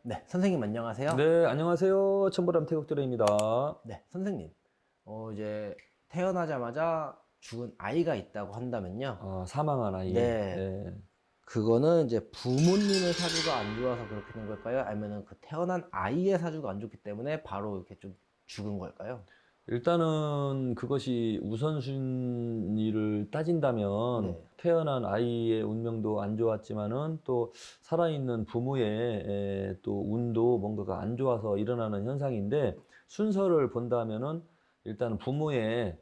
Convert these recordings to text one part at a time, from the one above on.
네, 선생님 안녕하세요. 네, 안녕하세요. 천보람 태국드레입니다. 네, 선생님. 이제 태어나자마자 죽은 아이가 있다고 한다면요. 사망한 아이. 네, 네. 그거는 이제 부모님의 사주가 안 좋아서 그렇게 된 걸까요? 아니면은 그 태어난 아이의 사주가 안 좋기 때문에 바로 이렇게 좀 죽은 걸까요? 일단은 그것이 우선순위를 따진다면 네, 태어난 아이의 운명도 안 좋았지만은 또 살아있는 부모의 또 운도 뭔가가 안 좋아서 일어나는 현상인데 순서를 본다면은 일단 부모의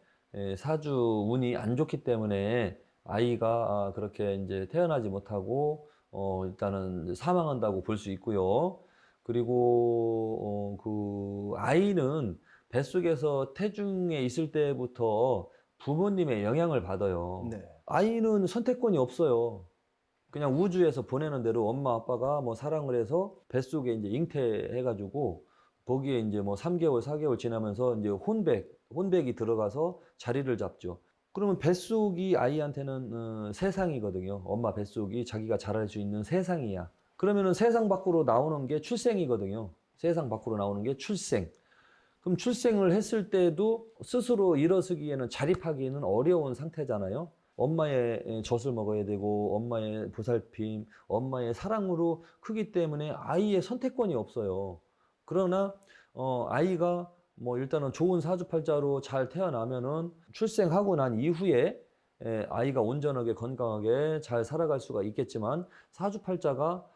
사주 운이 안 좋기 때문에 아이가 그렇게 이제 태어나지 못하고 일단은 사망한다고 볼 수 있고요. 그리고 그 아이는 뱃속에서 태중에 있을 때부터 부모님의 영향을 받아요. 네, 아이는 선택권이 없어요. 그냥 우주에서 보내는 대로 엄마 아빠가 뭐 사랑을 해서 뱃속에 이제 잉태해가지고 거기에 이제 뭐 3개월, 4개월 지나면서 이제 혼백이 들어가서 자리를 잡죠. 그러면 뱃속이 아이한테는 세상이거든요. 엄마 뱃속이 자기가 자랄 수 있는 세상이야. 그러면은 세상 밖으로 나오는 게 출생이거든요. 세상 밖으로 나오는 게 출생. 그럼 출생을 했을 때도 스스로 일어서기에는 자립하기에는 어려운 상태잖아요. 엄마의 젖을 먹어야 되고 엄마의 보살핌, 엄마의 사랑으로 크기 때문에 아이의 선택권이 없어요. 그러나 아이가 뭐 일단은 좋은 사주팔자로 잘 태어나면은 출생하고 난 이후에 아이가 온전하게 건강하게 잘 살아갈 수가 있겠지만 사주팔자가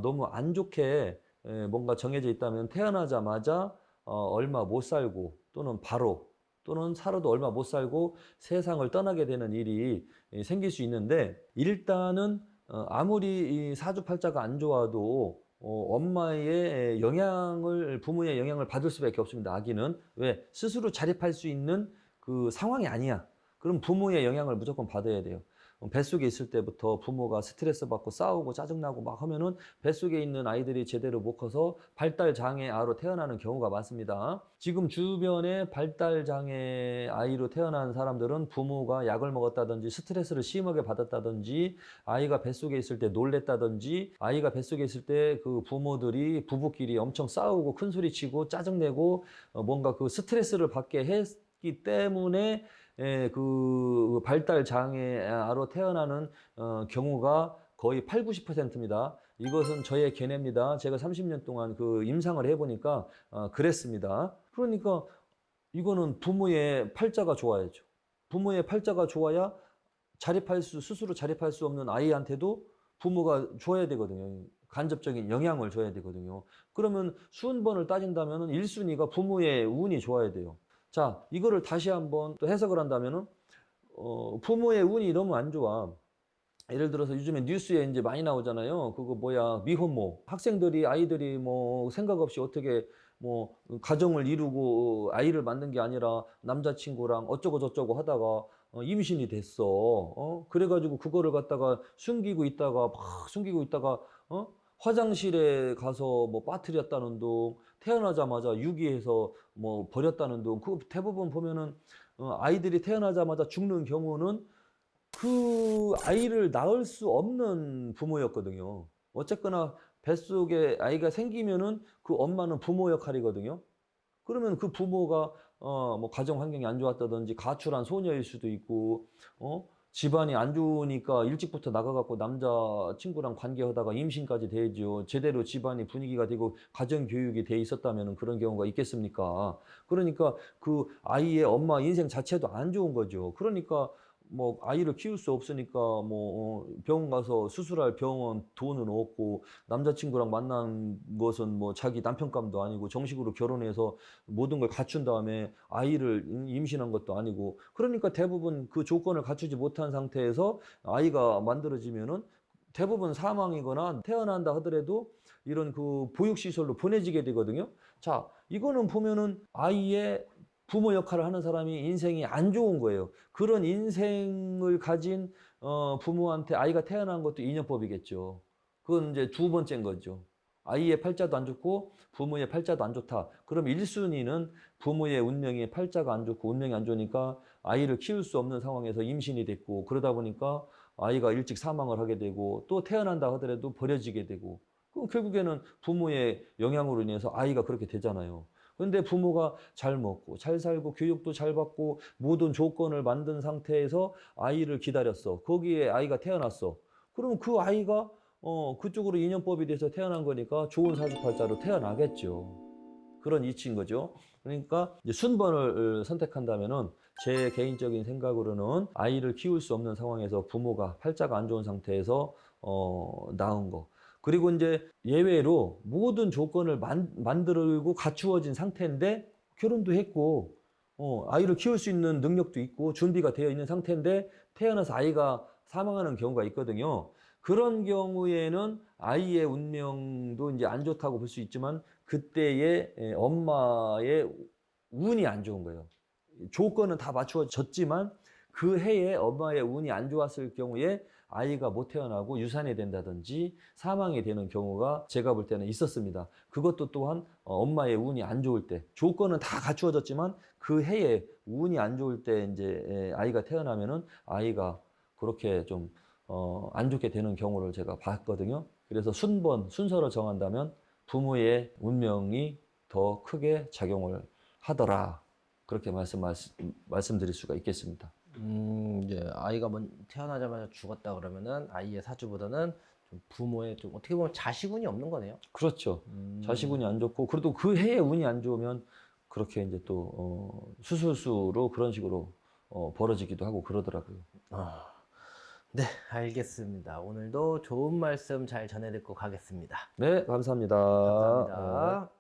너무 안 좋게 뭔가 정해져 있다면 태어나자마자 얼마 못 살고 또는 바로 또는 살아도 얼마 못 살고 세상을 떠나게 되는 일이 생길 수 있는데 일단은 아무리 이 사주팔자가 안 좋아도 엄마의 영향을 부모의 영향을 받을 수밖에 없습니다. 아기는 왜 스스로 자립할 수 있는 그 상황이 아니야. 그럼 부모의 영향을 무조건 받아야 돼요. 뱃속에 있을 때부터 부모가 스트레스 받고 싸우고 짜증나고 막 하면은 뱃속에 있는 아이들이 제대로 못 커서 발달 장애아로 태어나는 경우가 많습니다. 지금 주변에 발달 장애 아이로 태어난 사람들은 부모가 약을 먹었다든지 스트레스를 심하게 받았다든지 아이가 뱃속에 있을 때 놀랬다든지 아이가 뱃속에 있을 때 그 부모들이 부부끼리 엄청 싸우고 큰 소리 치고 짜증내고 뭔가 그 스트레스를 받게 했기 때문에 그 발달 장애아로 태어나는 경우가 거의 8, 90%입니다. 이것은 저의 견해입니다. 제가 30년 동안 그 임상을 해보니까 그랬습니다. 그러니까 이거는 부모의 팔자가 좋아야죠. 부모의 팔자가 좋아야 스스로 자립할 수 없는 아이한테도 부모가 줘야 되거든요. 간접적인 영향을 줘야 되거든요. 그러면 수은번을 따진다면 1순위가 부모의 운이 좋아야 돼요. 자, 이거를 다시 한번 또 해석을 한다면은, 부모의 운이 너무 안 좋아. 예를 들어서 요즘에 뉴스에 이제 많이 나오잖아요. 그거 뭐야, 미혼모. 학생들이, 아이들이 뭐 생각 없이 어떻게 뭐 가정을 이루고 아이를 낳는 게 아니라 남자친구랑 어쩌고 저쩌고 하다가 임신이 됐어. 그래가지고 그거를 갖다가 숨기고 있다가, 화장실에 가서 뭐 빠뜨렸다는 둥, 태어나자마자 유기해서 뭐 버렸다는 둥, 그 대부분 보면은, 아이들이 태어나자마자 죽는 경우는 그 아이를 낳을 수 없는 부모였거든요. 어쨌거나 뱃속에 아이가 생기면은 그 엄마는 부모 역할이거든요. 그러면 그 부모가 뭐 가정 환경이 안 좋았다든지 가출한 소녀일 수도 있고 집안이 안 좋으니까 일찍부터 나가갖고 남자 친구랑 관계하다가 임신까지 되죠. 제대로 집안이 분위기가 되고 가정 교육이 돼 있었다면 그런 경우가 있겠습니까? 그러니까 그 아이의 엄마 인생 자체도 안 좋은 거죠. 그러니까 뭐 아이를 키울 수 없으니까 뭐 병원 가서 수술할 병원 돈은 없고 남자친구랑 만난 것은 뭐 자기 남편감도 아니고 정식으로 결혼해서 모든 걸 갖춘 다음에 아이를 임신한 것도 아니고 그러니까 대부분 그 조건을 갖추지 못한 상태에서 아이가 만들어지면은 대부분 사망이거나 태어난다 하더라도 이런 그 보육시설로 보내지게 되거든요. 자, 이거는 보면은 아이의 부모 역할을 하는 사람이 인생이 안 좋은 거예요. 그런 인생을 가진 부모한테 아이가 태어난 것도 인연법이겠죠. 그건 이제 두 번째인 거죠. 아이의 팔자도 안 좋고 부모의 팔자도 안 좋다. 그럼 1순위는 부모의 운명이 팔자가 안 좋고 운명이 안 좋으니까 아이를 키울 수 없는 상황에서 임신이 됐고 그러다 보니까 아이가 일찍 사망을 하게 되고 또 태어난다 하더라도 버려지게 되고 그럼 결국에는 부모의 영향으로 인해서 아이가 그렇게 되잖아요. 근데 부모가 잘 먹고 잘 살고 교육도 잘 받고 모든 조건을 만든 상태에서 아이를 기다렸어. 거기에 아이가 태어났어. 그러면 그 아이가 그쪽으로 인연법이 돼서 태어난 거니까 좋은 사주팔자로 태어나겠죠. 그런 이치인 거죠. 그러니까 이제 순번을 선택한다면은 제 개인적인 생각으로는 아이를 키울 수 없는 상황에서 부모가 팔자가 안 좋은 상태에서 낳은 거. 그리고 이제 예외로 모든 조건을 만들고 갖추어진 상태인데 결혼도 했고 아이를 키울 수 있는 능력도 있고 준비가 되어 있는 상태인데 태어나서 아이가 사망하는 경우가 있거든요. 그런 경우에는 아이의 운명도 이제 안 좋다고 볼 수 있지만 그때의 엄마의 운이 안 좋은 거예요. 조건은 다 맞추어졌지만 그 해에 엄마의 운이 안 좋았을 경우에 아이가 못 태어나고 유산이 된다든지 사망이 되는 경우가 제가 볼 때는 있었습니다. 그것도 또한 엄마의 운이 안 좋을 때 조건은 다 갖추어졌지만 그 해에 운이 안 좋을 때 이제 아이가 태어나면은 아이가 그렇게 좀 안 좋게 되는 경우를 제가 봤거든요. 그래서 순서를 정한다면 부모의 운명이 더 크게 작용을 하더라. 그렇게 말씀드릴 수가 있겠습니다. 이제 아이가 태어나자마자 죽었다 그러면은 아이의 사주보다는 좀 부모의 좀 어떻게 보면 자식운이 없는 거네요. 그렇죠. 자식운이 안 좋고, 그래도 그 해에 운이 안 좋으면 그렇게 이제 또, 수술수로 그런 식으로 벌어지기도 하고 그러더라고요. 네, 알겠습니다. 오늘도 좋은 말씀 잘 전해 듣고 가겠습니다. 네, 감사합니다. 감사합니다.